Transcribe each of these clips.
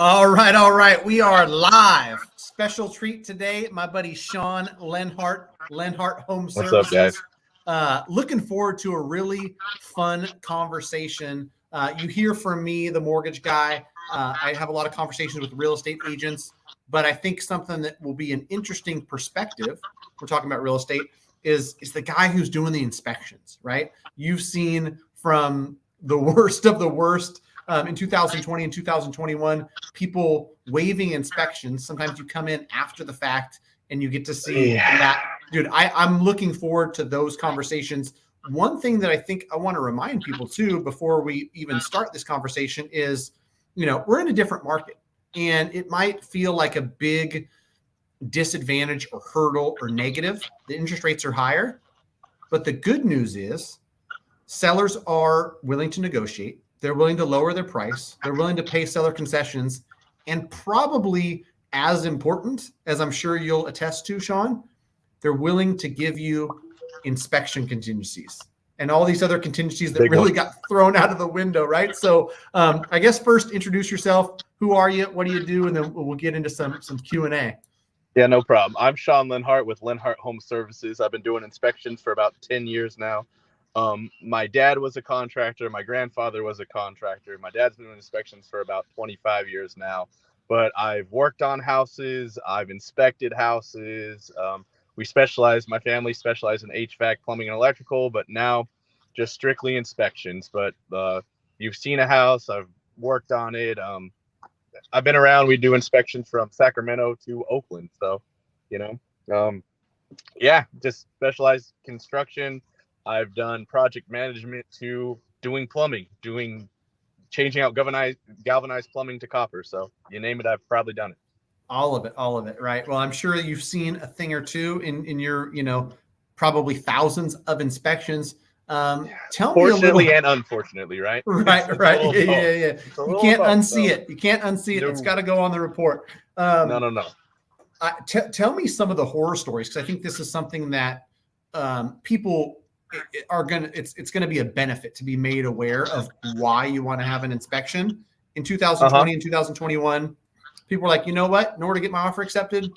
All right. We are live. Special treat today. My buddy Shaun Lenhart, Lenhart Home What's up, guys? Services. Looking forward to a really fun conversation. You hear from me, the mortgage guy. I have a lot of conversations with real estate agents, but I think something that will be an interesting perspective. We're talking about real estate is the guy who's doing the inspections, right? You've seen from the worst of the worst in 2020 and 2021, people waiving inspections. Sometimes you come in after the fact and you get to see that. Dude, I'm looking forward to those conversations. One thing that I think I want to remind people too, before we even start this conversation is, we're in a different market and it might feel like a big disadvantage or hurdle or negative. The interest rates are higher, but the good news is sellers are willing to negotiate. They're willing to lower their price. They're willing to pay seller concessions. And probably as important, as I'm sure you'll attest to, Shaun, they're willing to give you inspection contingencies and all these other contingencies that really got thrown out of the window, right? So I guess first introduce yourself. Who are you? What do you do? And then we'll get into some Q&A. Yeah, no problem. I'm Shaun Lenhart with Lenhart Home Services. I've been doing inspections for about 10 years now. My dad was a contractor. My grandfather was a contractor. My dad's been doing inspections for about 25 years now. But I've worked on houses. I've inspected houses. My family specialized in HVAC, plumbing, and electrical, but now just strictly inspections. But you've seen a house. I've worked on it. I've been around. We do inspections from Sacramento to Oakland. So, just specialized construction. I've done project management to doing plumbing, changing out galvanized plumbing to copper. So you name it, I've probably done it. All of it, right? Well, I'm sure you've seen a thing or two in your, probably thousands of inspections. Tell me fortunately and unfortunately, right? Right. Yeah. You can't unsee it. You can't unsee it. No. It's got to go on the report. No. Tell me some of the horror stories, because I think this is something that people are it's going to be a benefit to be made aware of why you want to have an inspection. In 2020 and 2021, people were like, you know what? In order to get my offer accepted,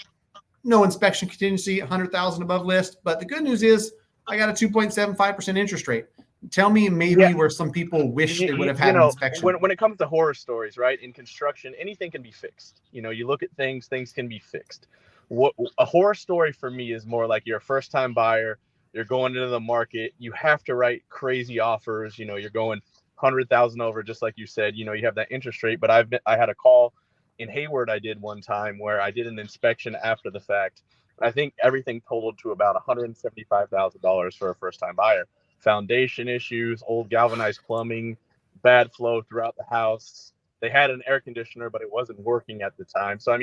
no inspection contingency, 100,000 above list. But the good news is I got a 2.75% interest rate. Tell me where some people wish they would have had an inspection. When it comes to horror stories, right? In construction, anything can be fixed. You look at things can be fixed. What a horror story for me is more like you're a first-time buyer. You're going into the market. You have to write crazy offers. You're going 100,000 over, just like you said. You have that interest rate. But I had a call in Hayward I did one time where I did an inspection after the fact. I think everything totaled to about $175,000 for a first-time buyer. Foundation issues, old galvanized plumbing, bad flow throughout the house. They had an air conditioner, but it wasn't working at the time. So,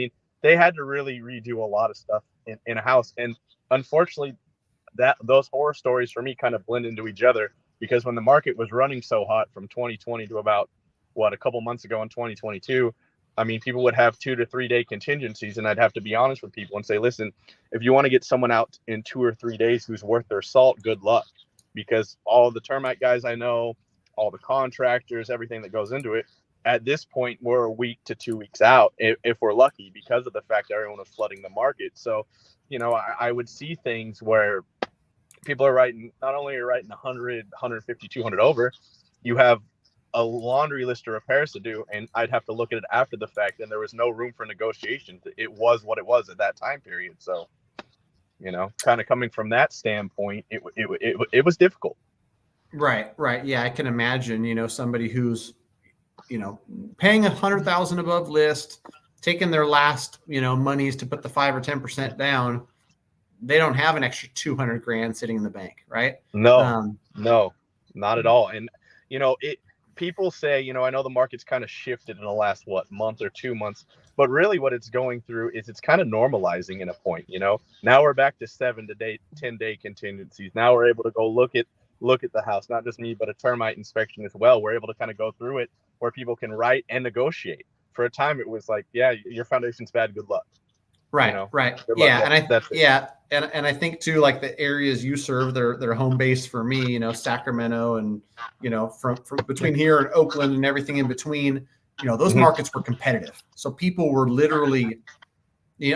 they had to really redo a lot of stuff in a house. And unfortunately, those horror stories for me kind of blend into each other, because when the market was running so hot from 2020 to about a couple months ago in 2022, people would have 2 to 3 day contingencies, and I'd have to be honest with people and say, listen, if you want to get someone out in 2 or 3 days who's worth their salt, good luck, because all the termite guys I know, all the contractors, everything that goes into it, at this point, we're a week to 2 weeks out if we're lucky, because of the fact that everyone was flooding the market. So, I would see things where people are not only are writing 100, 150, 200 over, you have a laundry list of repairs to do, and I'd have to look at it after the fact, and there was no room for negotiation. It was what it was at that time period. So, kind of coming from that standpoint, it was difficult. Right. Yeah, I can imagine, somebody who's, paying 100,000 above list, taking their last, monies to put the 5 or 10% down. They don't have an extra 200 grand sitting in the bank, right? No, not at all. And, people say, I know the market's kind of shifted in the last, month or 2 months, but really what it's going through is it's kind of normalizing in a point, now we're back to 7 to 10 day contingencies. Now we're able to go look at the house, not just me, but a termite inspection as well. We're able to kind of go through it where people can write and negotiate. For a time, it was like, yeah, your foundation's bad, good luck. Right. Yeah. And I think too, like the areas you serve, they're home base for me, Sacramento and, from between here and Oakland and everything in between. those markets were competitive. So people were literally,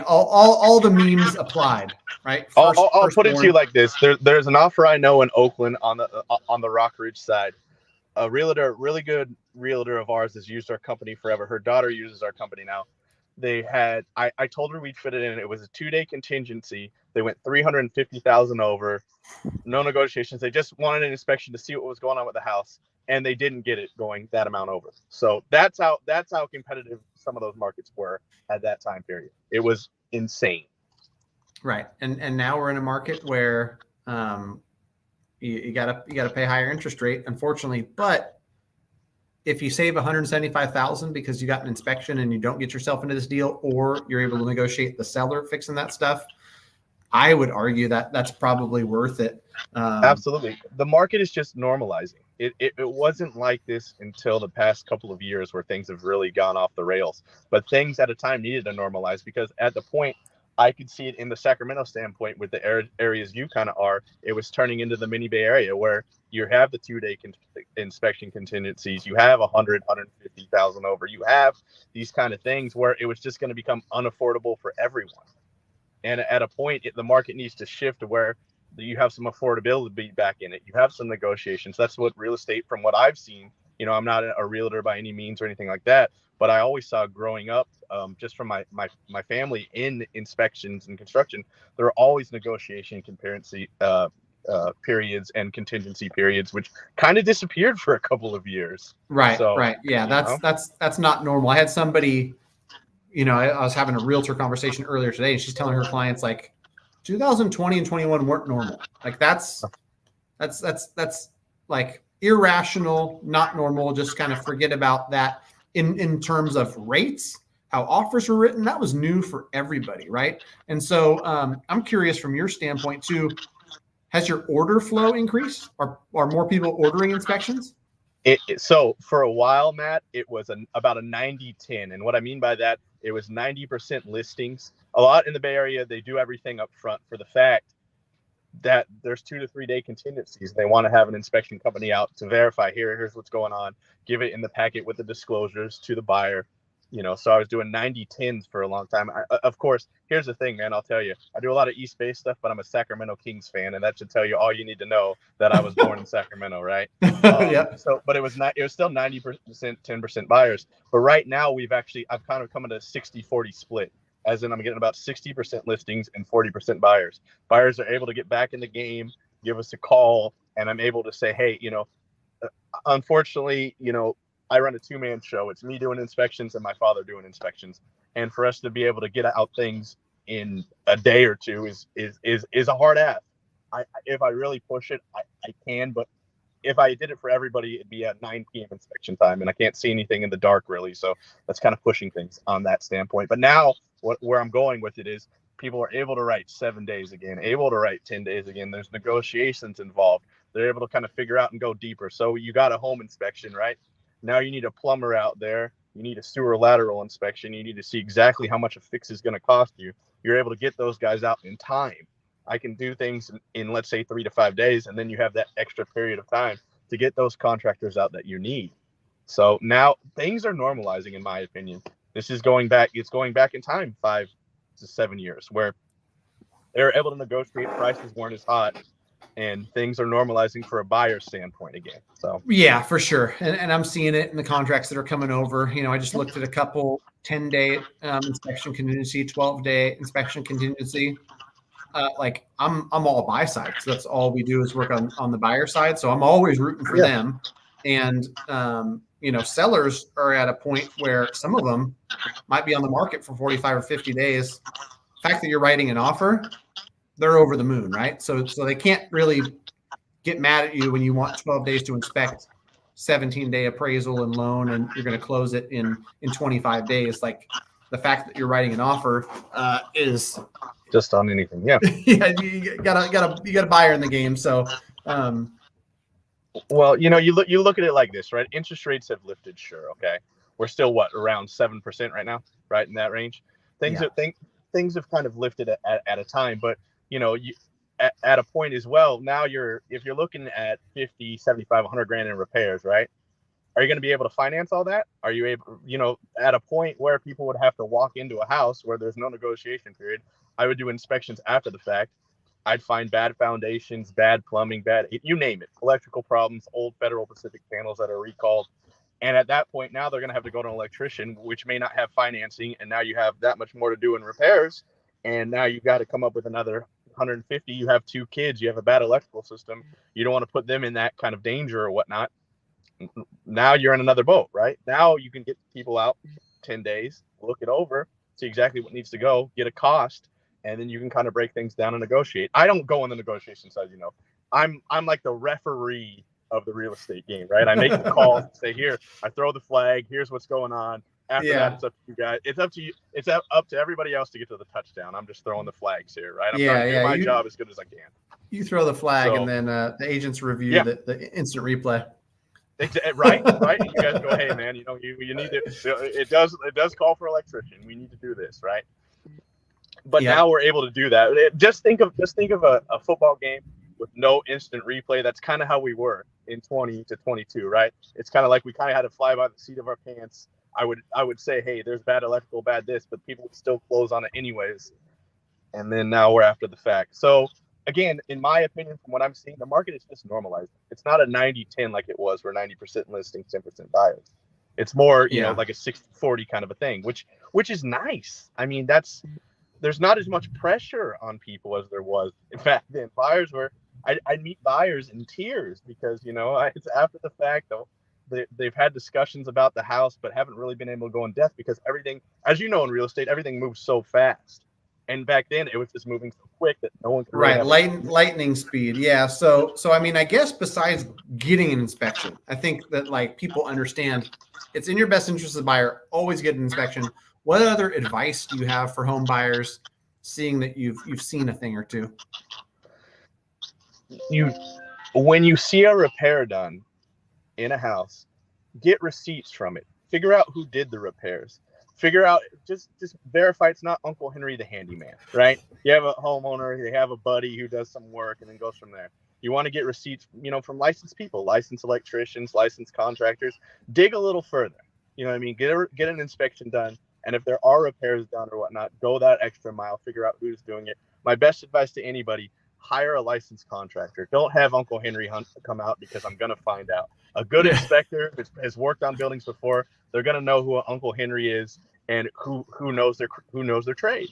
all the memes applied, right? I'll put it to you like this. There's an offer I know in Oakland on the Rock Ridge side. A realtor, really good realtor of ours, has used our company forever. Her daughter uses our company now. I told her we'd fit it in. It was a 2-day contingency. They went 350,000 over, no negotiations. They just wanted an inspection to see what was going on with the house, and they didn't get it going that amount over. So that's how competitive some of those markets were at that time period. It was insane. Right. And now we're in a market where you gotta pay higher interest rate, unfortunately. But if you save 175,000 because you got an inspection and you don't get yourself into this deal, or you're able to negotiate the seller fixing that stuff, I would argue that that's probably worth it. Absolutely. The market is just normalizing. It wasn't like this until the past couple of years where things have really gone off the rails. But things at a time needed to normalize, because at the point, I could see it in the Sacramento standpoint with the areas you kind of are. It was turning into the mini Bay Area where you have the 2-day inspection contingencies. You have 150,000 over. You have these kind of things where it was just going to become unaffordable for everyone. And at a point, the market needs to shift to where you have some affordability back in it. You have some negotiations. That's what real estate, from what I've seen, I'm not a realtor by any means or anything like that, but I always saw growing up, just from my family in inspections and construction, there are always negotiation concurrency periods and contingency periods, which kind of disappeared for a couple of years. Right. So, right. Yeah. That's not normal. I had somebody, I was having a realtor conversation earlier today, and she's telling her clients like 2020 and 21 weren't normal. Like that's like irrational, not normal. Just kind of forget about that. In terms of rates, how offers were written, that was new for everybody, right? And so I'm curious from your standpoint too, has your order flow increased? Are more people ordering inspections? So for a while, Matt, it was about a 90-10. And what I mean by that, it was 90% listings. A lot in the Bay Area, they do everything up front for the fact that there's 2 to 3 day contingencies. They want to have an inspection company out to verify here's what's going on, give it in the packet with the disclosures to the buyer. So I was doing 90-10s for a long time. Of course, here's the thing, man, I'll tell you, I do a lot of East Bay stuff, but I'm a Sacramento Kings fan, and that should tell you all you need to know that I was born in Sacramento, right? Yep. So, but it was still 90%, 10% buyers. But right now I've kind of come to a 60-40 split. As in, I'm getting about 60% listings and 40% buyers. Buyers are able to get back in the game, give us a call, and I'm able to say, hey, unfortunately, I run a 2-man show. It's me doing inspections and my father doing inspections. And for us to be able to get out things in a day or two is a hard ask. If I really push it, I can, but if I did it for everybody, it'd be at 9 p.m. inspection time, and I can't see anything in the dark really. So that's kind of pushing things on that standpoint. But now where I'm going with it is people are able to write 7 days again, able to write 10 days again. There's negotiations involved. They're able to kind of figure out and go deeper. So you got a home inspection, right? Now you need a plumber out there. You need a sewer lateral inspection. You need to see exactly how much a fix is going to cost you. You're able to get those guys out in time. I can do things in let's say 3 to 5 days, and then you have that extra period of time to get those contractors out that you need. So now things are normalizing, in my opinion. This is going back. It's going back in time 5 to 7 years where they were able to negotiate. Prices weren't as hot, and things are normalizing for a buyer standpoint again. So yeah, for sure. And I'm seeing it in the contracts that are coming over. I just looked at a couple 10-day inspection contingency, 12-day inspection contingency. Like I'm all buy side, because that's all we do is work on the buyer side. So I'm always rooting for them. And sellers are at a point where some of them might be on the market for 45 or 50 days. The fact that you're writing an offer, they're over the moon, right? So they can't really get mad at you when you want 12 days to inspect, 17-day appraisal and loan, and you're going to close it in 25 days. Like the fact that you're writing an offer is just on anything. Yeah. Yeah, you got a buyer in the game. So, well, you look at it like this, right? Interest rates have lifted. Sure. Okay. We're still around 7% right now, right? In that range. Things have kind of lifted at a time, but at a point as well, now if you're looking at 50, 75, 100 grand in repairs, right? Are you going to be able to finance all that? Are you able, at a point where people would have to walk into a house where there's no negotiation period? I would do inspections after the fact. I'd find bad foundations, bad plumbing, you name it, electrical problems, old Federal Pacific panels that are recalled. And at that point, now they're going to have to go to an electrician, which may not have financing. And now you have that much more to do in repairs. And now you've got to come up with another 150. You have 2 kids. You have a bad electrical system. You don't want to put them in that kind of danger or whatnot. Now you're in another boat, right? Now you can get people out 10 days, look it over, see exactly what needs to go, get a cost, and then you can kind of break things down and negotiate. I don't go on the negotiation side, I'm like the referee of the real estate game, right? I make the calls, say, here, I throw the flag, here's what's going on. After that, it's up to you guys. It's up to you. It's up to everybody else to get to the touchdown. I'm just throwing the flags here, right? I'm trying to do my job as good as I can. You throw the flag, and then the agents review the instant replay. Right. You guys go, hey man, you need to. It does call for electrician. We need to do this, right? But now we're able to do that. Just think of a football game with no instant replay. That's kind of how we were in 20 to 22, right? It's kind of like we kind of had to fly by the seat of our pants. I would say, hey, there's bad electrical, bad this, but people would still close on it anyways. And then now we're after the fact. So again, in my opinion, from what I'm seeing, the market is just normalizing. It's not a 90-10 like it was, where 90% listings, 10% buyers. It's more, like a 60-40 kind of a thing, which is nice. I mean, there's not as much pressure on people as there was. In fact, then buyers I'd meet buyers in tears because, it's after the fact, though. They've had discussions about the house, but haven't really been able to go in depth because everything, as you know, in real estate, everything moves so fast. And back then, it was just moving so quick that no one could. Lightning speed. Yeah. So I mean, I guess besides getting an inspection, I think that like people understand it's in your best interest as a buyer. Always get an inspection. What other advice do you have for home buyers, seeing that you've seen a thing or two? When you see a repair done in a house, get receipts from it. Figure out who did the repairs. Figure out, just verify it's not Uncle Henry the handyman, right? You have a homeowner, they have a buddy who does some work and then goes from there. You want to get receipts, from licensed people, licensed electricians, licensed contractors. Dig a little further. You know what I mean? Get an inspection done. And if there are repairs done or whatnot, go that extra mile, figure out who's doing it. My best advice to anybody, hire a licensed contractor. Don't have Uncle Henry Hunt come out, because I'm going to find out. A good inspector has worked on buildings before. They're going to know who Uncle Henry is and who knows their trade.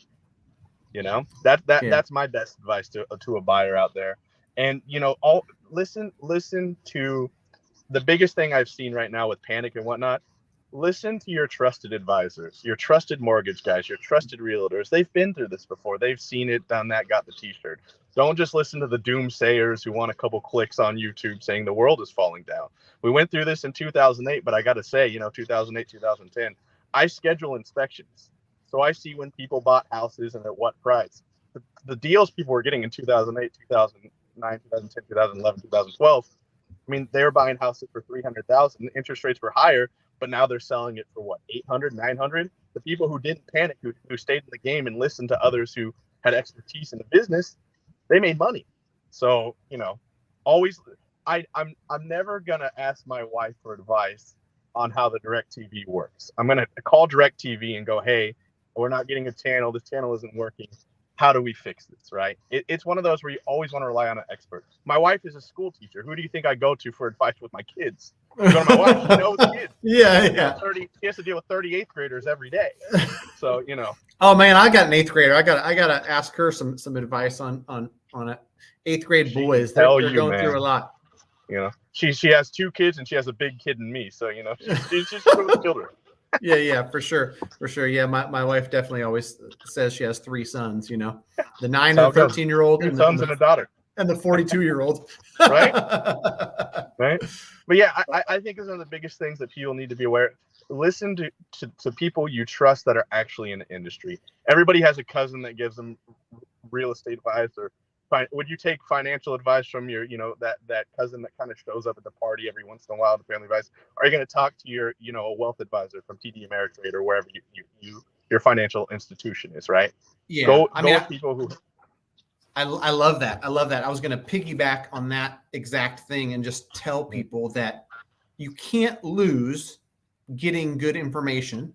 That's my best advice to a buyer out there. And listen to the biggest thing I've seen right now with panic and whatnot. Listen to your trusted advisors, your trusted mortgage guys, your trusted realtors. They've been through this before. They've seen it, done that, got the t-shirt. Don't just listen to the doomsayers who want a couple clicks on YouTube saying the world is falling down. We went through this in 2008, but I got to say, 2008, 2010, I schedule inspections. So I see when people bought houses and at what price. The deals people were getting in 2008, 2009, 2010, 2011, 2012, I mean, they were buying houses for $300,000. Interest rates were higher, but now they're selling it for what, $800, $900? The people who didn't panic, who stayed in the game and listened to others who had expertise in the business, they made money. So, always, I'm never gonna ask my wife for advice on how the DirecTV works. I'm gonna call DirecTV and go, hey, we're not getting a channel. This channel isn't working. How do we fix this, right? It's one of those where you always want to rely on an expert. My wife is a school teacher. Who do you think I go to for advice with my kids? I go to my wife. She knows kids. Yeah. She has to deal with 38th graders every day. So, Oh man, I got an 8th grader. I gotta ask her some advice on 8th grade boys. They're going through a lot. She has 2 kids and she has a big kid in me. So, she's good with children. Yeah, for sure. Yeah, my wife definitely always says she has 3 sons, the 9 and 13-year-old, 2 sons and a daughter, and the 42-year-old. Right. But yeah, I think it's one of the biggest things that people need to be aware. Listen to people you trust that are actually in the industry. Everybody has a cousin that gives them real estate advice, or would you take financial advice from your, that cousin that kind of shows up at the party every once in a while, the family advice? Are you going to talk to your, a wealth advisor from TD Ameritrade or wherever your financial institution is, right? Yeah. Go with people who. I love that. I was going to piggyback on that exact thing and just tell people that you can't lose getting good information.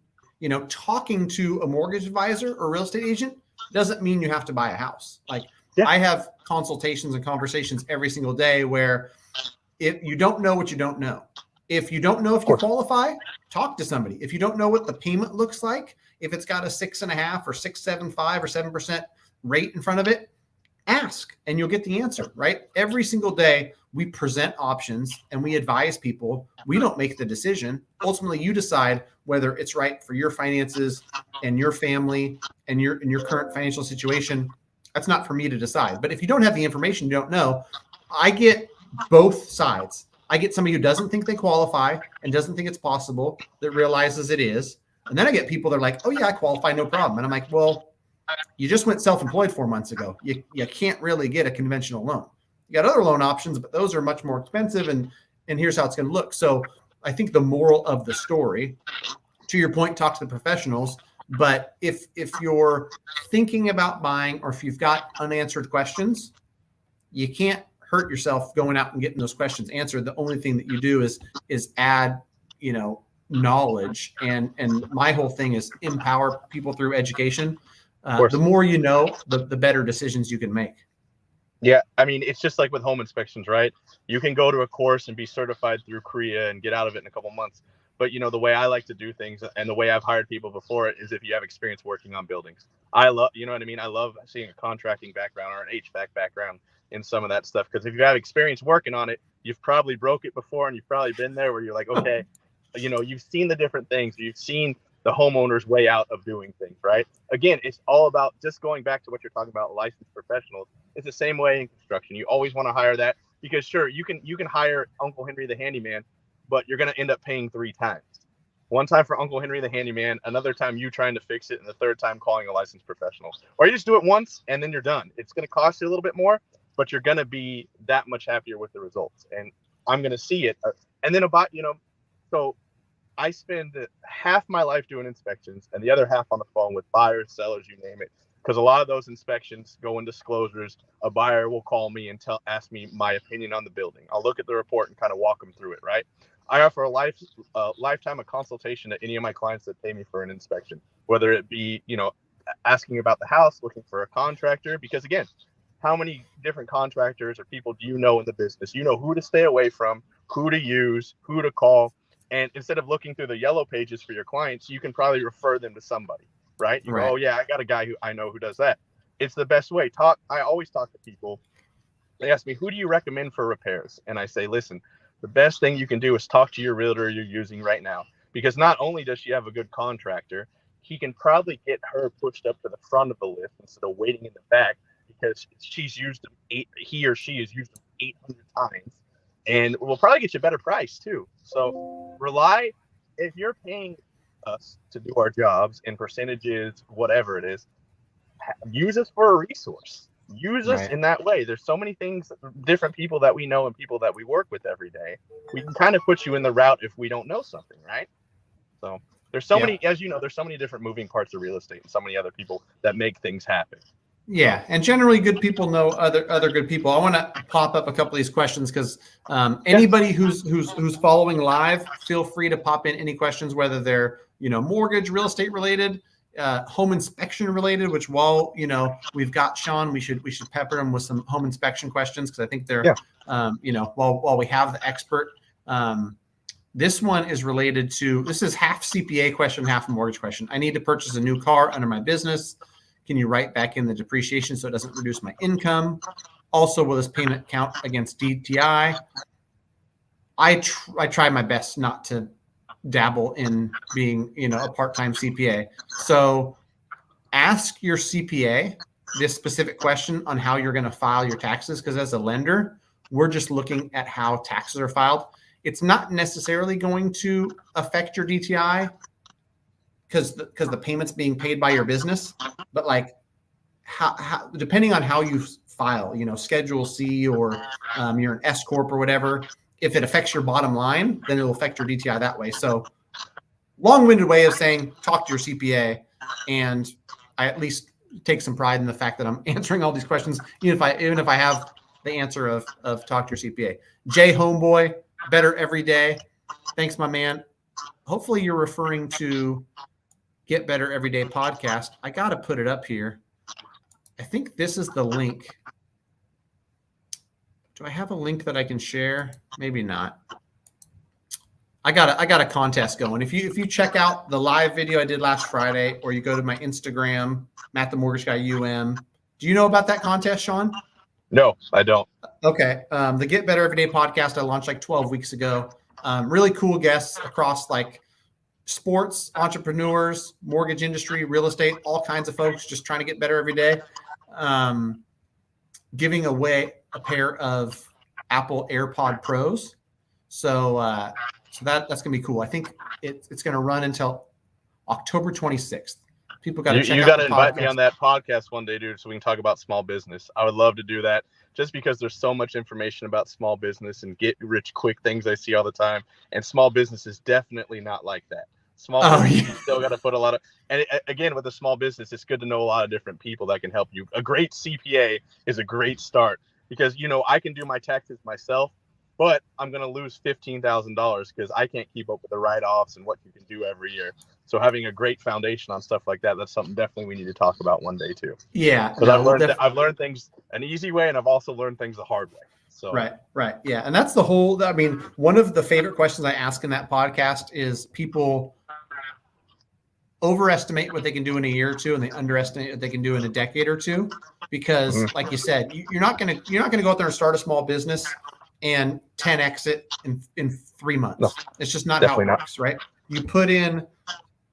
Talking to a mortgage advisor or real estate agent doesn't mean you have to buy a house. Like, I have consultations and conversations every single day where if you don't know what you don't know, if you don't know if you qualify, talk to somebody. If you don't know what the payment looks like, if it's got a 6.5 or 6.75 or 7% rate in front of it, ask and you'll get the answer, right? Every single day we present options and we advise people. We don't make the decision. Ultimately, you decide whether it's right for your finances and your family and your current financial situation. That's not for me to decide. But if you don't have the information, you don't know. I get both sides. I get somebody who doesn't think they qualify and doesn't think it's possible, that realizes it is. And then I get people that are like, oh yeah, I qualify, no problem. And I'm like, well, you just went self-employed 4 months ago. You can't really get a conventional loan. You got other loan options, but those are much more expensive. And here's how it's going to look. So I think the moral of the story, to your point, talk to the professionals. But if you're thinking about buying, or if you've got unanswered questions, you can't hurt yourself going out and getting those questions answered. The only thing that you do is add, knowledge. And my whole thing is empower people through education. The more you know, the better decisions you can make. Yeah. I mean, it's just like with home inspections, right? You can go to a course and be certified through Korea and get out of it in a couple months. But, the way I like to do things and the way I've hired people before it is if you have experience working on buildings. I love, you know what I mean? I love seeing a contracting background or an HVAC background in some of that stuff. Because if you have experience working on it, you've probably broke it before and you've probably been there where you're like, okay, you've seen the different things. You've seen the homeowner's way out of doing things, right? Again, it's all about just going back to what you're talking about, licensed professionals. It's the same way in construction. You always want to hire that because sure, you can hire Uncle Henry the handyman, but you're going to end up paying 3 times. One time for Uncle Henry the handyman, another time you trying to fix it, and the third time calling a licensed professional. Or you just do it once and then you're done. It's going to cost you a little bit more, but you're going to be that much happier with the results. And I'm going to see it. And then so I spend half my life doing inspections and the other half on the phone with buyers, sellers, you name it. Because a lot of those inspections go in disclosures. A buyer will call me and ask me my opinion on the building. I'll look at the report and kind of walk them through it, right? I offer a lifetime of consultation to any of my clients that pay me for an inspection, whether it be, asking about the house, looking for a contractor. Because again, how many different contractors or people do you know in the business? You know who to stay away from, who to use, who to call. And instead of looking through the yellow pages for your clients, you can probably refer them to somebody, right? You go, oh yeah, I got a guy who I know who does that. It's the best way. I always talk to people. They ask me, who do you recommend for repairs? And I say, listen, the best thing you can do is talk to your realtor you're using right now, because not only does she have a good contractor, he can probably get her pushed up to the front of the list instead of waiting in the back, because he or she has used them 800 times. And we'll probably get you a better price too. So if you're paying us to do our jobs in percentages, whatever it is, use us for a resource. Use us in that way. There's so many things, different people that we know and people that we work with every day. We can kind of put you in the route if we don't know something, right? So there's so many, as you know, there's so many different moving parts of real estate and so many other people that make things happen. Yeah, and generally good people know other good people. I want to pop up a couple of these questions because anybody who's following live, feel free to pop in any questions, whether they're mortgage, real estate related, home inspection related. Which while we've got Shaun, we should pepper them with some home inspection questions because I think they're while we have the expert. This one is related to, this is half CPA question, half mortgage question. I need to purchase a new car under my business. Can you write back in the depreciation so it doesn't reduce my income? Also, will this payment count against DTI? I try my best not to dabble in being, a part-time CPA. So ask your CPA this specific question on how you're going to file your taxes, because as a lender, we're just looking at how taxes are filed. It's not necessarily going to affect your DTI because the payment's being paid by your business, but like how depending on how you file, Schedule C or you're an S corp or whatever, if it affects your bottom line, then it'll affect your DTI that way. So long-winded way of saying, talk to your CPA. And I at least take some pride in the fact that I'm answering all these questions, even if I have the answer of talk to your CPA. Jay Homeboy, better every day. Thanks, my man. Hopefully you're referring to Get Better Everyday podcast. I got to put it up here. I think this is the link. Do I have a link that I can share? Maybe not. I got a contest going. If you check out the live video I did last Friday, or you go to my Instagram, Matt the Mortgage Guy UM. Do you know about that contest, Shaun? No, I don't. Okay. The Get Better Everyday podcast I launched like 12 weeks ago. Really cool guests across like sports, entrepreneurs, mortgage industry, real estate, all kinds of folks just trying to get better every day. Giving away a pair of Apple AirPod Pros. So that's gonna be cool. I think it's gonna run until October 26th. People got to check out. You got to invite me on that podcast one day, dude, so we can talk about small business. I would love to do that, just because there's so much information about small business and get rich quick things I see all the time. And small business is definitely not like that. Small business, you still got to put a lot of, and again, with a small business, it's good to know a lot of different people that can help you. A great CPA is a great start, because, I can do my taxes myself, but I'm going to lose $15,000 because I can't keep up with the write-offs and what you can do every year. So having a great foundation on stuff like that, that's something definitely we need to talk about one day too. Yeah. Because I've learned things an easy way, and I've also learned things the hard way. So Right. Yeah. And that's one of the favorite questions I ask in that podcast is people overestimate what they can do in a year or two, and they underestimate what they can do in a decade or two. Because like you said, you're not gonna go out there and start a small business and 10x it in 3 months. No, it's just not how it works, right? You put in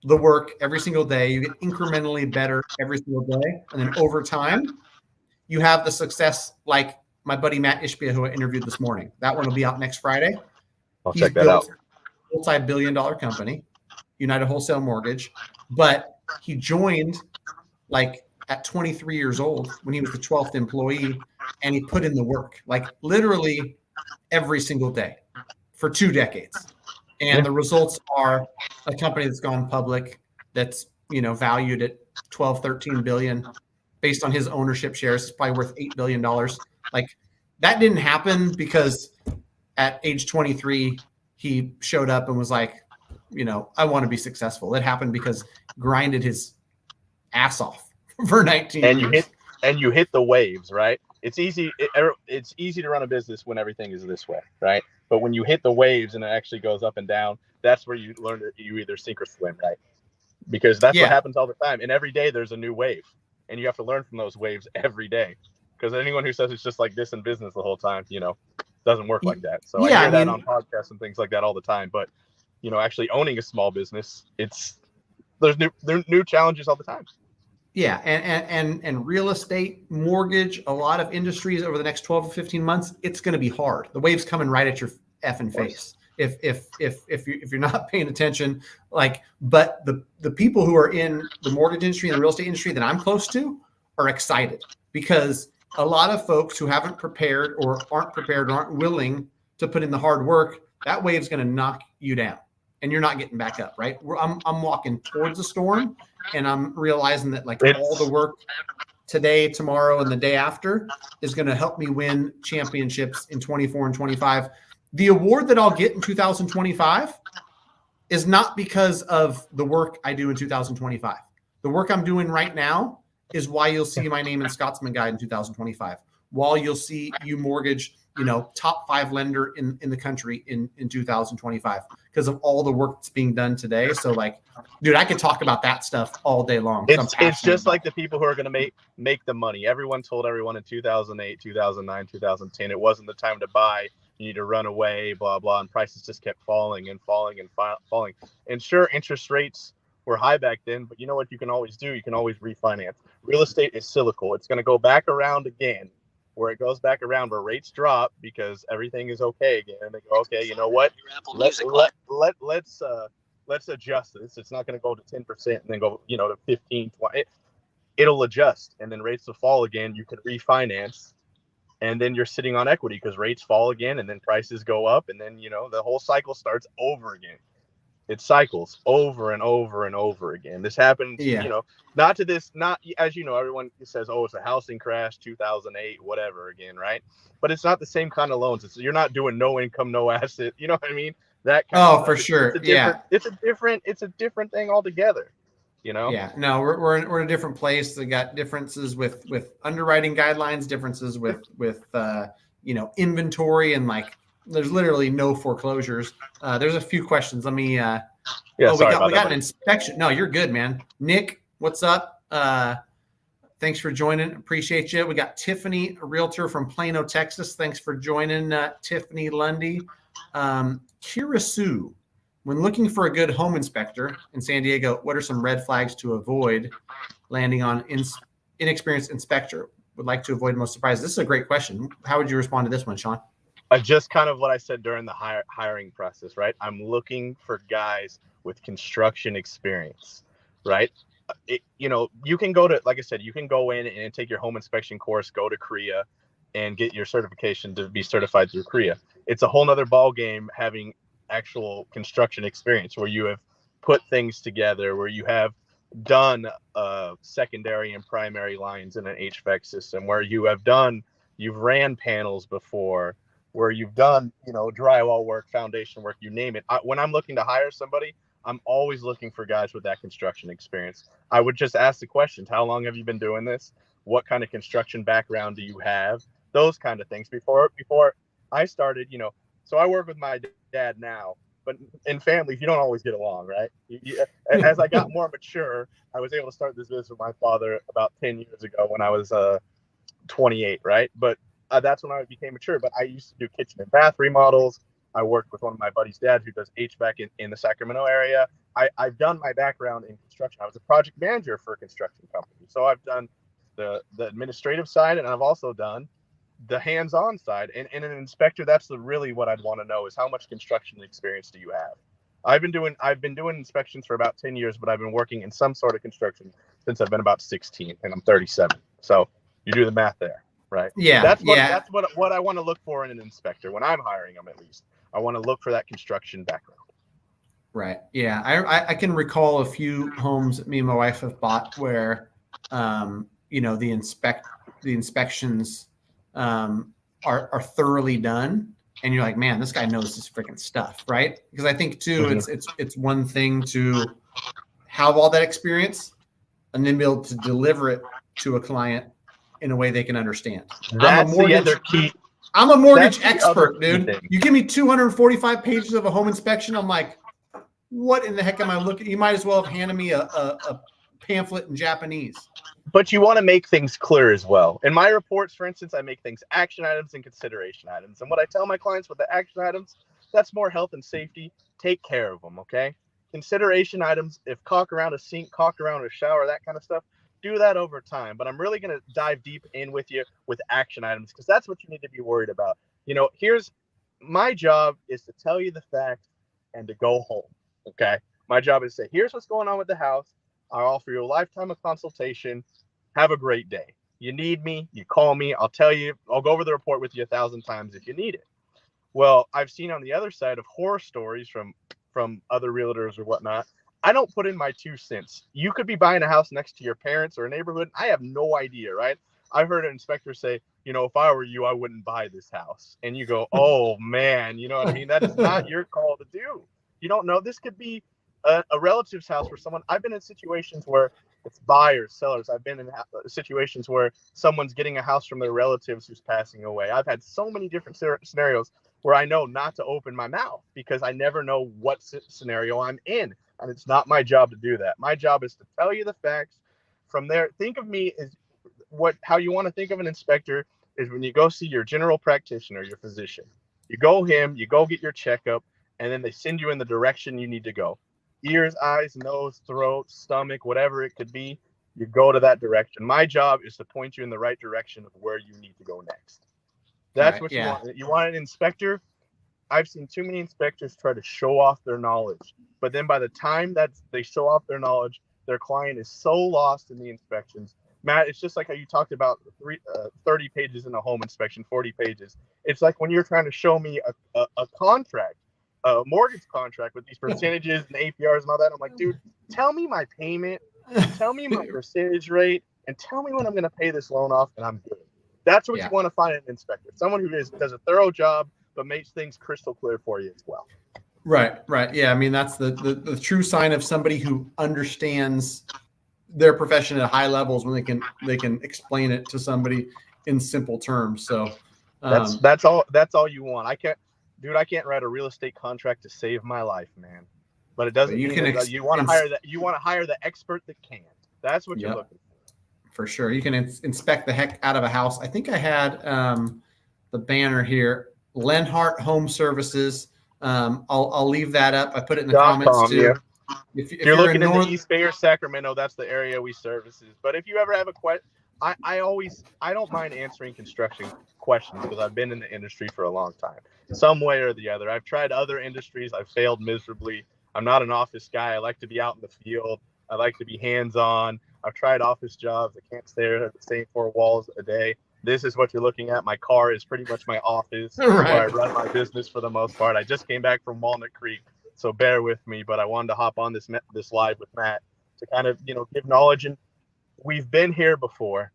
the work every single day, you get incrementally better every single day, and then over time, you have the success like my buddy Matt Ishbia, who I interviewed this morning. That one will be out next Friday. I'll check that out. Multi-billion-dollar company, United Wholesale Mortgage, but he joined like at 23 years old when he was the 12th employee, and he put in the work, like literally every single day for 2 decades. And the results are a company that's gone public, that's, valued at 12, 13 billion based on his ownership shares. It's probably worth $8 billion. Like, that didn't happen because at age 23, he showed up and was like, I want to be successful. It happened because he grinded his ass off for 19 years. And you hit the waves, right? It's easy to run a business when everything is this way, right? But when you hit the waves and it actually goes up and down, that's where you learn that you either sink or swim, right? Because that's what happens all the time. And every day there's a new wave, and you have to learn from those waves every day. Because anyone who says it's just like this in business the whole time, doesn't work like that. So I hear that on podcasts and things like that all the time. But, actually owning a small business, there's new challenges all the time. Yeah, and real estate, mortgage, a lot of industries over the next 12 to 15 months, it's going to be hard. The wave's coming right at your effing face. If you're not paying attention, but the people who are in the mortgage industry and the real estate industry that I'm close to are excited, because a lot of folks who haven't prepared or aren't willing to put in the hard work, that wave's going to knock you down, and you're not getting back up, right? I'm walking towards the storm, and I'm realizing that all the work today, tomorrow, and the day after is going to help me win championships in 24 and 25. The award that I'll get in 2025 is not because of the work I do in 2025. The work I'm doing right now is why you'll see my name in Scotsman Guide in 2025. While you'll see U Mortgage, top 5 lender in the country in 2025, because of all the work that's being done today. So dude, I could talk about that stuff all day long. It's just like the people who are going to make the money. Everyone told everyone in 2008, 2009, 2010, it wasn't the time to buy. You need to run away, blah, blah. And prices just kept falling and falling and falling. And sure, interest rates were high back then, but you know what you can always do? You can always refinance. Real estate is cyclical. It's going to go back around again, where it goes back around where rates drop because everything is okay again. And they go, okay, you know what? Let's adjust this. It's not going to go to 10% and then go, to 15, 20. It'll adjust, and then rates will fall again. You can refinance, and then you're sitting on equity because rates fall again, and then prices go up, and then, the whole cycle starts over again. It cycles over and over and over again. This happens, not as everyone says, oh, it's a housing crash, 2008, whatever again, right? But it's not the same kind of loans. You're not doing no income, no asset. You know what I mean? that kind of stuff. For sure. It's a different thing altogether, you know? Yeah, no, we're in a different place. We got differences with underwriting guidelines, differences with inventory, and like there's literally no foreclosures. There's a few questions. Let me Yeah, we sorry got about that, an buddy. inspection. No, you're good, man. Nick, what's up? Thanks for joining. Appreciate you. We got Tiffany, a realtor from Plano, Texas. Thanks for joining, Tiffany Lundy. Kira Sue, when looking for a good home inspector in San Diego, what are some red flags to avoid landing on inexperienced inspector? Would like to avoid most surprises. This is a great question. How would you respond to this one, Shaun? Just kind of what I said during the hiring process, right? I'm looking for guys with construction experience, right? You can go to, like I said, you can go in and take your home inspection course, go to Korea and get your certification to be certified through Korea. It's a whole nother ball game having actual construction experience where you have put things together, where you have done secondary and primary lines in an HVAC system, where you've ran panels before, where you've done, drywall work, foundation work, you name it. When I'm looking to hire somebody, I'm always looking for guys with that construction experience. I would just ask the questions. How long have you been doing this? What kind of construction background do you have? Those kind of things. Before I started, so I work with my dad now, but in families, you don't always get along, right? As I got more mature, I was able to start this business with my father about 10 years ago when I was 28, right? But that's when I became mature. But I used to do kitchen and bath remodels. I worked with one of my buddy's dad who does HVAC in the Sacramento area. I've done my background in construction. I was a project manager for a construction company. So I've done the administrative side, and I've also done the hands-on side. And an inspector, that's really what I'd want to know is how much construction experience do you have? I've been doing inspections for about 10 years, but I've been working in some sort of construction since I've been about 16, and I'm 37. So you do the math there, right? Yeah, That's what I want to look for in an inspector when I'm hiring them. At least I want to look for that construction background. Right. Yeah. I can recall a few homes that me and my wife have bought where, the inspections are thoroughly done, and you're like, man, this guy knows his freaking stuff, right? Because I think too, it's one thing to have all that experience and then be able to deliver it to a client in a way they can understand. That's the other key. I'm a mortgage expert, dude. You give me 245 pages of a home inspection, I'm like, what in the heck am I looking? You might as well have handed me a pamphlet in Japanese. But you want to make things clear as well. In my reports, for instance, I make things action items and consideration items. And what I tell my clients with the action items, that's more health and safety. Take care of them, okay? Consideration items, if caulk around a sink, caulk around a shower, that kind of stuff, do that over time. But I'm really going to dive deep in with you with action items because that's what you need to be worried about. Here's my job is to tell you the facts and to go home, okay? My job is to say, here's what's going on with the house. I'll offer you a lifetime of consultation. Have a great day. You need me, you call me. I'll tell you, I'll go over the report with you 1,000 times if you need it. Well, I've seen on the other side of horror stories from other realtors or whatnot. I don't put in my 2 cents. You could be buying a house next to your parents or a neighborhood. I have no idea, right? I've heard an inspector say, if I were you, I wouldn't buy this house. And you go, oh man, you know what I mean? That is not your call to do. You don't know. This could be a relative's house for someone. I've been in situations where it's buyers, sellers. I've been in situations where someone's getting a house from their relatives who's passing away. I've had so many different scenarios where I know not to open my mouth because I never know what scenario I'm in. And it's not my job to do that. My job is to tell you the facts. From there, think of me as how you want to think of an inspector is when you go see your general practitioner, your physician. You go get your checkup, and then they send you in the direction you need to go. Ears, eyes, nose, throat, stomach, whatever it could be, you go to that direction. My job is to point you in the right direction of where you need to go next. That's what you want. You want an inspector? I've seen too many inspectors try to show off their knowledge. But then by the time that they show off their knowledge, their client is so lost in the inspections. Matt, it's just like how you talked about 30 pages in a home inspection, 40 pages. It's like when you're trying to show me a contract, a mortgage contract with these percentages and APRs and all that. I'm like, dude, tell me my payment, tell me my percentage rate, and tell me when I'm going to pay this loan off, and I'm good. That's what you want to find in an inspector. Someone who does a thorough job, but makes things crystal clear for you as well. Right. Yeah. I mean, that's the true sign of somebody who understands their profession at high levels, when they can explain it to somebody in simple terms. So That's all you want. I can't write a real estate contract to save my life, man. But it but doesn't you mean can, that you want to hire the expert that can. That's what you're yep, looking for sure. You can inspect the heck out of a house. I think I had the banner here, Lenhart Home Services. I'll leave that up. I put it in the for. comments .com, yeah. too. If You're you're in looking in the North, East Bay or Sacramento, that's the area we services. But if you ever have a question, I don't mind answering construction questions because I've been in the industry for a long time, some way or the other. I've tried other industries. I've failed miserably. I'm not an office guy. I like to be out in the field. I like to be hands-on. I've tried office jobs. I can't stare at the same four walls a day. This is what you're looking at. My car is pretty much my office where I right? run my business for the most part. I just came back from Walnut Creek, so bear with me. But I wanted to hop on this live with Matt to kind of give knowledge. And we've been here before.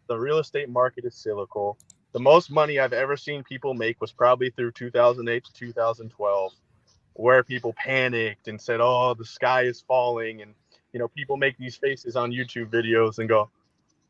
The real estate market is cyclical. The most money I've ever seen people make was probably through 2008 to 2012, where people panicked and said, "Oh, the sky is falling," and people make these faces on YouTube videos and go,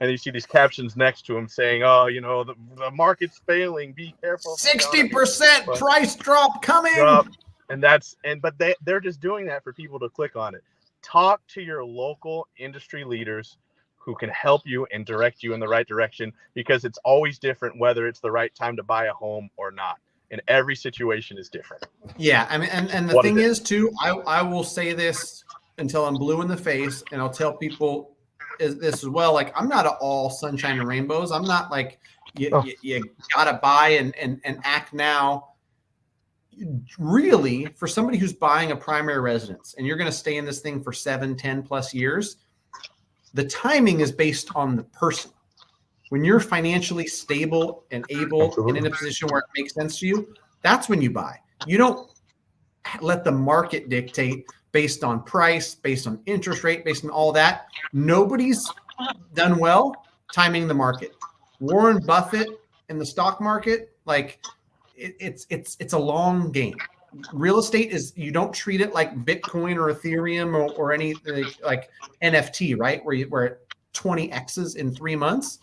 and you see these captions next to them saying, "Oh, the market's failing. Be careful of the economy." 60% But price drop coming. drop, but they're just doing that for people to click on it. Talk to your local industry leaders who can help you and direct you in the right direction, because it's always different whether it's the right time to buy a home or not. And every situation is different. Yeah, I mean, and the What thing it is too, I will say this until I'm blue in the face, and I'll tell people this as well. Like, I'm not all sunshine and rainbows. I'm not like Oh. you gotta buy and act now. Really, for somebody who's buying a primary residence and you're going to stay in this thing for 7, 10+ years, the timing is based on the person. When you're financially stable and able and in a position where it makes sense to you, that's when you buy. You don't let the market dictate based on price, based on interest rate, based on all that. Nobody's done well timing the market. Warren Buffett in the stock market, like it's a long game. Real estate is, you don't treat it like Bitcoin or Ethereum or any like NFT, right? Where 20x's in 3 months.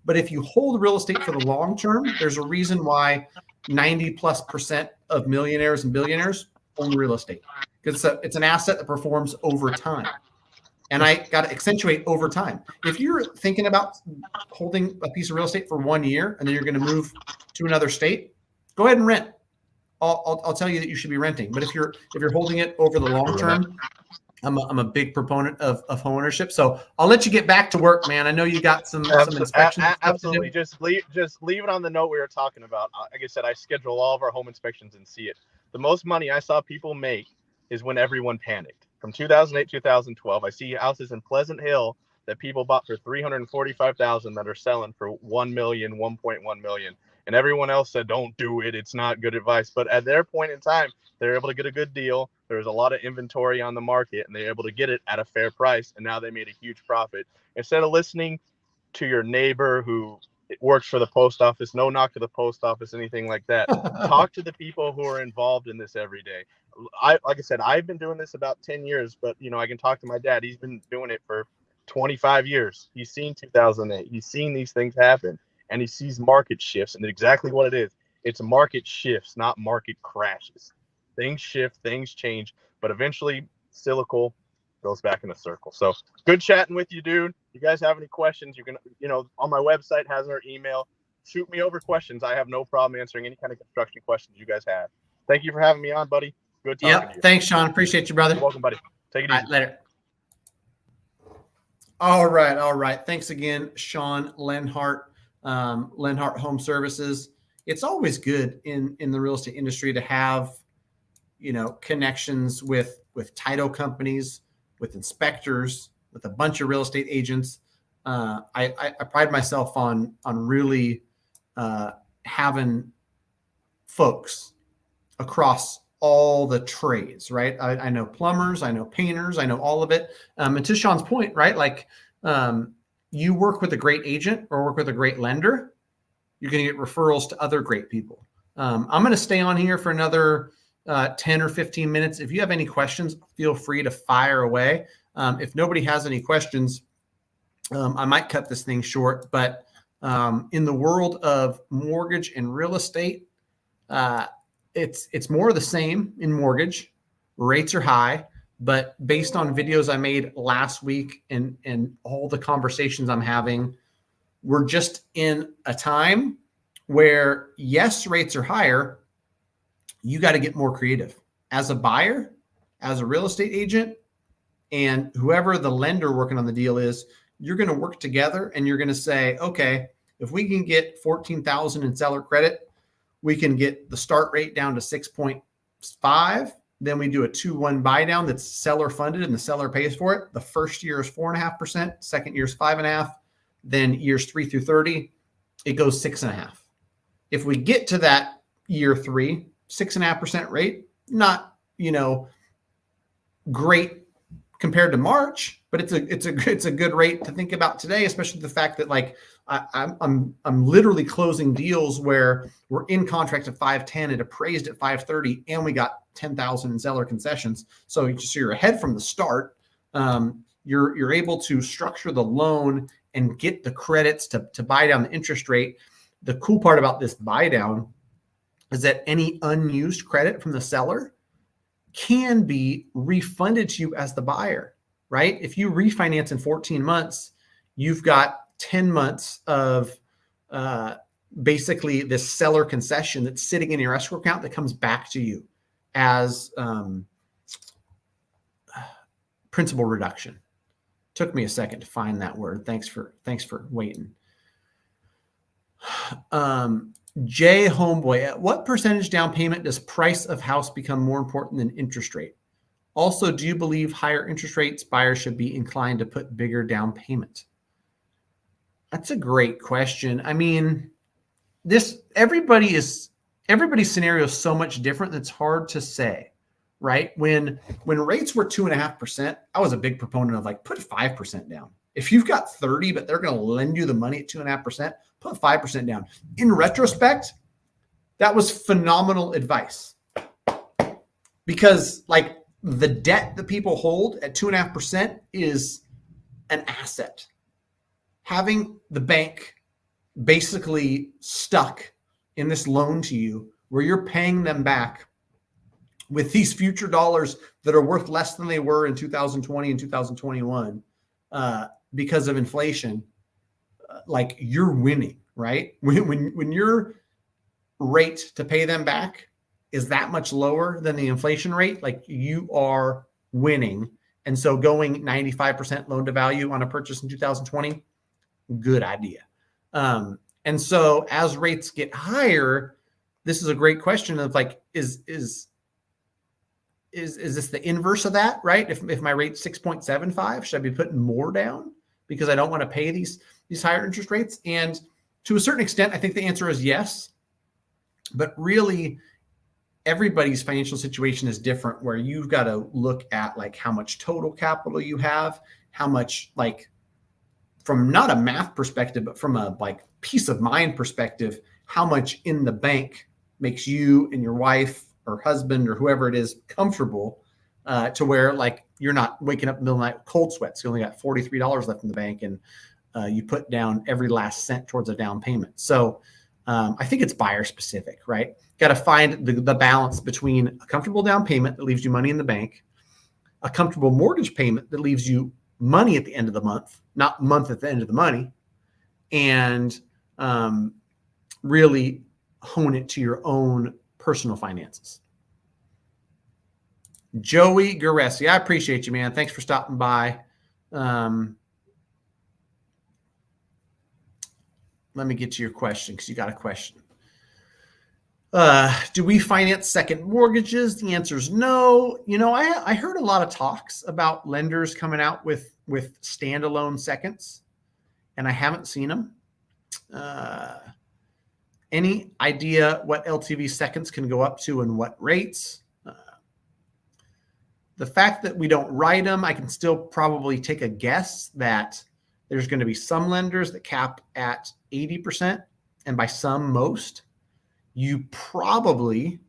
But if you hold real estate for the long term, there's a reason why 90+% of millionaires and billionaires own real estate, because it's an asset that performs over time. And I got to accentuate over time. If you're thinking about holding a piece of real estate for 1 year and then you're going to move to another state, go ahead and rent. I'll tell you that you should be renting. But if you're holding it over the long term, I'm a big proponent of home ownership. So I'll let you get back to work, man. I know you got some inspections. Absolutely. Just leave it on the note we were talking about. Like I said, I schedule all of our home inspections and see it. The most money I saw people make is when everyone panicked. From 2008 2012, I see houses in Pleasant Hill that people bought for $345,000 that are selling for $1 million, $1.1 million, and everyone else said, "Don't do it. It's not good advice." But at their point in time, they're able to get a good deal. There was a lot of inventory on the market, and they're able to get it at a fair price, and now they made a huge profit. Instead of listening to your neighbor who works for the post office, no knock to the post office, anything like that. Talk to the people who are involved in this every day. Like I said, I've been doing this about 10 years, but I can talk to my dad. He's been doing it for 25 years. He's seen 2008. He's seen these things happen, and he sees market shifts, and exactly what it is. It's market shifts, not market crashes. Things shift, things change, but eventually cyclical goes back in a circle. So good chatting with you, dude. You guys have any questions, you can, on my website has our email. Shoot me over questions. I have no problem answering any kind of construction questions you guys have. Thank you for having me on, buddy. Good talking to you. Thanks, Shaun. Appreciate you, brother. You're welcome, buddy. Take it easy. Later. All right. Thanks again, Shaun Lenhart, Lenhart Home Services. It's always good in the real estate industry to have, connections with title companies, with inspectors, with a bunch of real estate agents. I pride myself on really having folks across all the trades, right? I know plumbers, I know painters, I know all of it. And to Shaun's point, right? Like, you work with a great agent or work with a great lender, you're going to get referrals to other great people. I'm going to stay on here for another 10 or 15 minutes. If you have any questions, feel free to fire away. If nobody has any questions, I might cut this thing short, but in the world of mortgage and real estate, it's more of the same in mortgage. Rates are high, but based on videos I made last week and all the conversations I'm having, we're just in a time where, yes, rates are higher. You got to get more creative as a buyer, as a real estate agent, and whoever the lender working on the deal is. You're going to work together and you're going to say, okay, if we can get 14,000 in seller credit, we can get the start rate down to 6.5. Then we do a 2-1 buy down that's seller funded and the seller pays for it. The first year is 4.5%, second year is 5.5%, then years 3 through 30, it goes 6.5. If we get to that year 3, 6.5% rate, not, great compared to March, but it's a good rate to think about today, especially the fact that like I'm literally closing deals where we're in contract at 510, it appraised at 530, and we got 10,000 in seller concessions. So you're ahead from the start. You're able to structure the loan and get the credits to buy down the interest rate. The cool part about this buy down is that any unused credit from the seller can be refunded to you as the buyer, right? If you refinance in 14 months, you've got 10 months of basically this seller concession that's sitting in your escrow account that comes back to you as principal reduction. Took me a second to find that word. Thanks for waiting. Jay Homeboy, at what percentage down payment does price of house become more important than interest rate? Also, do you believe higher interest rates buyers should be inclined to put bigger down payment? That's a great question. I mean, everybody's scenario is so much different that it's hard to say, right? When rates were 2.5%, I was a big proponent of like, put 5% down. If you've got 30, but they're going to lend you the money at 2.5%, put 5% down. In retrospect, that was phenomenal advice, because like the debt that people hold at 2.5% is an asset. Having the bank basically stuck in this loan to you where you're paying them back with these future dollars that are worth less than they were in 2020 and 2021 because of inflation, like you're winning, right? When your rate to pay them back is that much lower than the inflation rate, like you are winning. And so going 95% loan to value on a purchase in 2020, good idea. And so as rates get higher, this is a great question of like, is this the inverse of that, right? If my rate's 6.75, should I be putting more down because I don't want to pay these higher interest rates? And to a certain extent, I think the answer is yes. But really, everybody's financial situation is different, where you've got to look at like how much total capital you have, how much, like, from not a math perspective, but from a like peace of mind perspective, how much in the bank makes you and your wife or husband or whoever it is comfortable to where like you're not waking up in the middle of the night with cold sweats. You only got $43 left in the bank, and you put down every last cent towards a down payment. So I think it's buyer specific, right? Got to find the balance between a comfortable down payment that leaves you money in the bank, a comfortable mortgage payment that leaves you money at the end of the month, not month at the end of the money, and really hone it to your own personal finances. Joey Garessi, I appreciate you, man. Thanks for stopping by. Let me get to your question, because you got a question. Do we finance second mortgages? The answer is no. I heard a lot of talks about lenders coming out with standalone seconds, and I haven't seen them. Any idea what LTV seconds can go up to and what rates? The fact that we don't write them, I can still probably take a guess that there's going to be some lenders that cap at 80%, and by some, most. You probably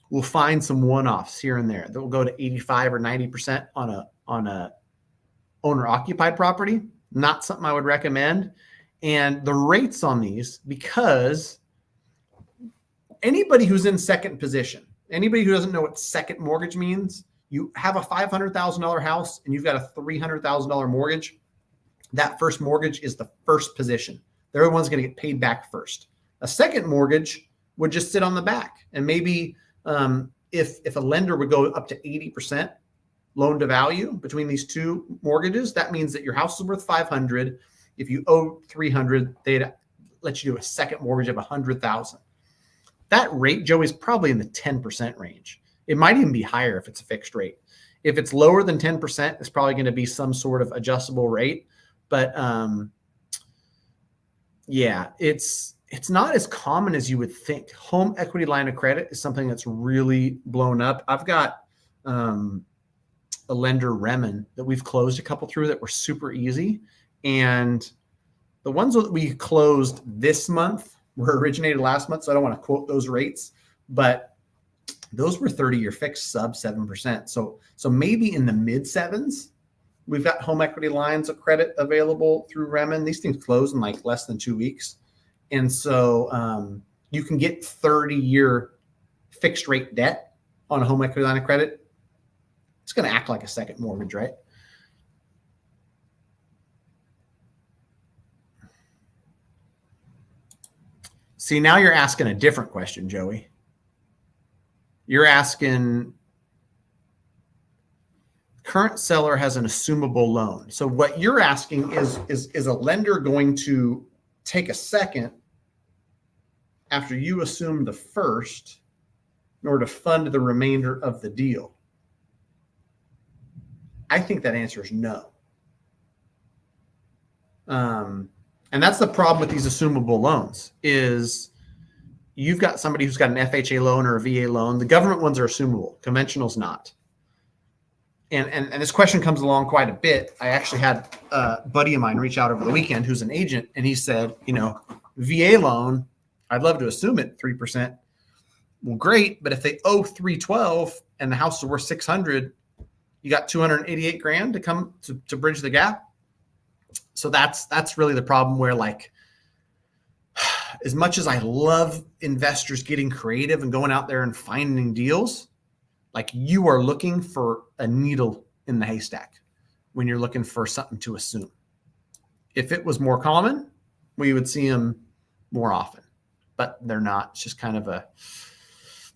We'll find some one-offs here and there that will go to 85 or 90% on a owner-occupied property. Not something I would recommend. And the rates on these, because anybody who's in second position, anybody who doesn't know what second mortgage means, you have a $500,000 house and you've got a $300,000 mortgage. That first mortgage is the first position. The other one's going to get paid back first. A second mortgage would just sit on the back. And maybe if a lender would go up to 80% loan to value between these two mortgages, that means that your house is worth 500. If you owe 300, they'd let you do a second mortgage of 100,000. That rate, Joey, is probably in the 10% range. It might even be higher if it's a fixed rate. If it's lower than 10%, it's probably going to be some sort of adjustable rate. But yeah, it's not as common as you would think. Home equity line of credit is something that's really blown up. I've got a lender, Remen, that we've closed a couple through that were super easy. And the ones that we closed this month were originated last month. So I don't want to quote those rates, but those were 30-year fixed, sub 7%. So maybe in the mid sevens. We've got home equity lines of credit available through Remen. These things close in like less than 2 weeks. And so you can get 30-year fixed rate debt on a home equity line of credit. It's going to act like a second mortgage, right? See, now you're asking a different question, Joey. You're asking, current seller has an assumable loan. So what you're asking is a lender going to take a second after you assume the first in order to fund the remainder of the deal? I think that answer is no. And that's the problem with these assumable loans is you've got somebody who's got an FHA loan or a VA loan. The government ones are assumable. Conventional's not. And this question comes along quite a bit. I actually had a buddy of mine reach out over the weekend who's an agent, and he said, VA loan, I'd love to assume it 3%. Well, great, but if they owe 312 and the house is worth 600, you got 288 grand to come to bridge the gap. So that's really the problem where, like, as much as I love investors getting creative and going out there and finding deals, like, you are looking for a needle in the haystack when you're looking for something to assume. If it was more common, we would see them more often, but they're not. It's just kind of a,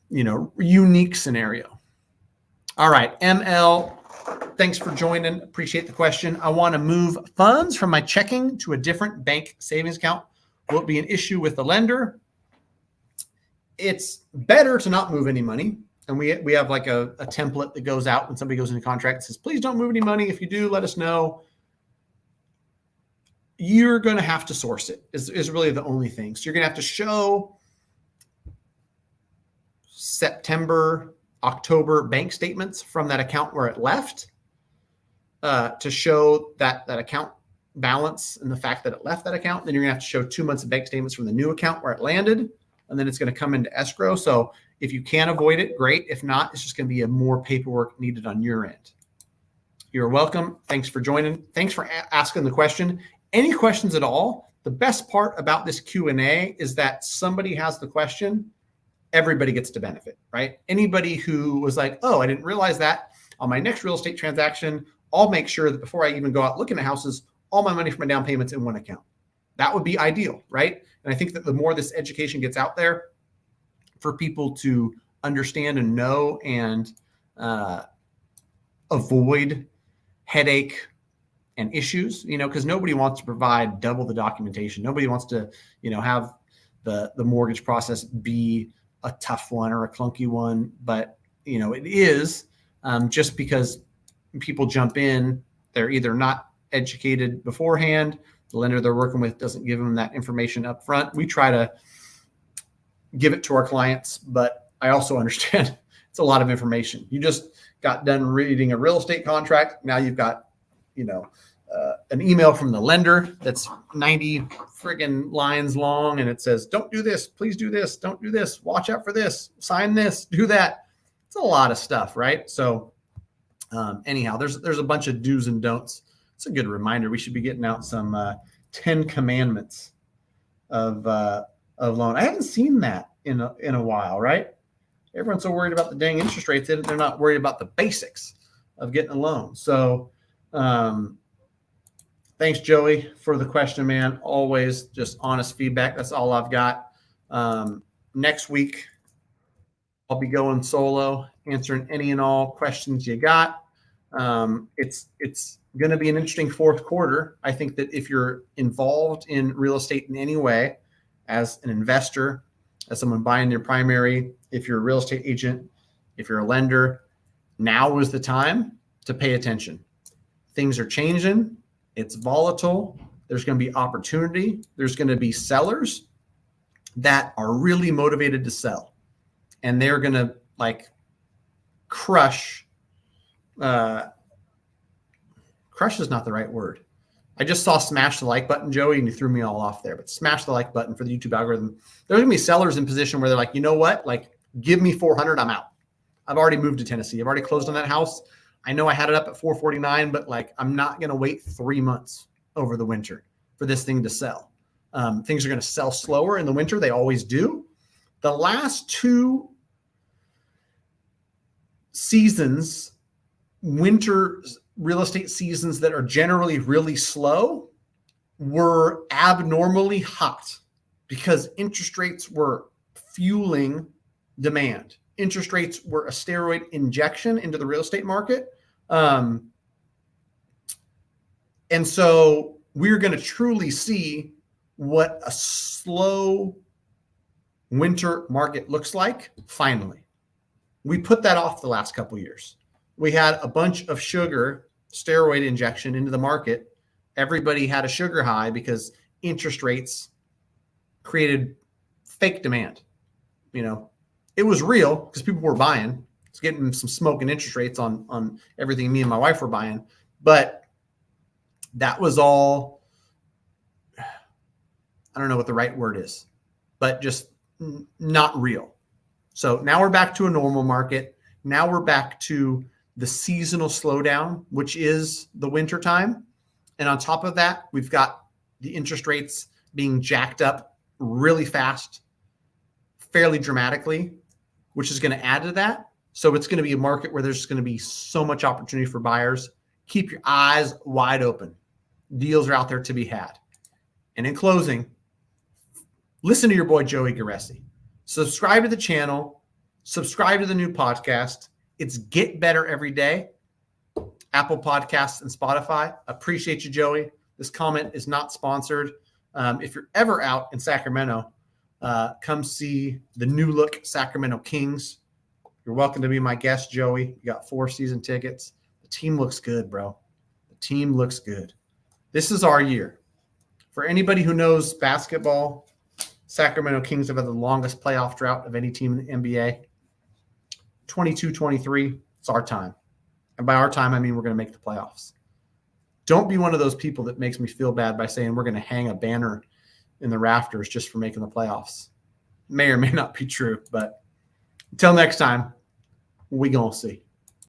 unique scenario. All right, ML, thanks for joining. Appreciate the question. I want to move funds from my checking to a different bank savings account. Will it be an issue with the lender? It's better to not move any money. And we have like a template that goes out when somebody goes into contract and says, please don't move any money. If you do, let us know. You're going to have to source it is really the only thing. So you're going to have to show September, October bank statements from that account where it left to show that account balance and the fact that it left that account. Then you're going to have to show 2 months of bank statements from the new account where it landed. And then it's going to come into escrow. So if you can avoid it, great. If not, it's just going to be more paperwork needed on your end. You're welcome. Thanks for joining. Thanks for asking the question. Any questions at all? The best part about this Q&A is that somebody has the question, everybody gets to benefit, right? Anybody who was like, oh, I didn't realize that. On my next real estate transaction, I'll make sure that before I even go out looking at houses, all my money for my down payment's in one account. That would be ideal, right? And I think that the more this education gets out there for people to understand and know and avoid headache and issues, because nobody wants to provide double the documentation. Nobody wants to, have the mortgage process be a tough one or a clunky one. But, it is just because people jump in, they're either not educated beforehand, the lender they're working with doesn't give them that information up front. We try to give it to our clients, but I also understand it's a lot of information. You just got done reading a real estate contract. Now you've got, an email from the lender that's 90 friggin' lines long, and it says, don't do this, please do this, don't do this, watch out for this, sign this, do that. It's a lot of stuff, right? So anyhow, there's a bunch of do's and don'ts. It's a good reminder. We should be getting out some 10 commandments of loan. I haven't seen that in a while, right? Everyone's so worried about the dang interest rates, they're not worried about the basics of getting a loan. So thanks, Joey, for the question, man. Always just honest feedback. That's all I've got. Next week, I'll be going solo, answering any and all questions you got. It's going to be an interesting fourth quarter. I think that if you're involved in real estate in any way, as an investor, as someone buying their primary, if you're a real estate agent, if you're a lender, now is the time to pay attention. Things are changing. It's volatile. There's going to be opportunity. There's going to be sellers that are really motivated to sell, and they're going to crush. Crush is not the right word. I just saw smash the like button, Joey, and you threw me all off there. But smash the like button for the YouTube algorithm. There's going to be sellers in position where they're like, you know what? Give me 400. I'm out. I've already moved to Tennessee. I've already closed on that house. I know I had it up at 449, but I'm not going to wait 3 months over the winter for this thing to sell. Things are going to sell slower in the winter. They always do. The last 2 seasons, winter real estate seasons that are generally really slow, were abnormally hot because interest rates were fueling demand. Interest rates were a steroid injection into the real estate market. And so we're going to truly see what a slow winter market looks like. Finally, we put that off the last couple of years. We had a bunch of sugar steroid injection into the market. Everybody had a sugar high because interest rates created fake demand. It was real because people were buying. It's getting some smoke and interest rates on everything me and my wife were buying. But that was all, I don't know what the right word is, but just not real. So now we're back to a normal market. Now we're back to the seasonal slowdown, which is the winter time. And on top of that, we've got the interest rates being jacked up really fast, fairly dramatically, which is going to add to that. So it's going to be a market where there's going to be so much opportunity for buyers. Keep your eyes wide open. Deals are out there to be had. And in closing, listen to your boy, Joey Garesi. Subscribe to the channel. Subscribe to the new podcast. It's Get Better Every Day. Apple Podcasts and Spotify. Appreciate you, Joey. This comment is not sponsored. If you're ever out in Sacramento, come see the new look Sacramento Kings. You're welcome to be my guest, Joey. You got 4 season tickets. The team looks good, bro. The team looks good. This is our year. For anybody who knows basketball, Sacramento Kings have had the longest playoff drought of any team in the NBA. 22-23, it's our time. And by our time, I mean we're going to make the playoffs. Don't be one of those people that makes me feel bad by saying we're going to hang a banner in the rafters just for making the playoffs. May or may not be true, but until next time, we gonna see.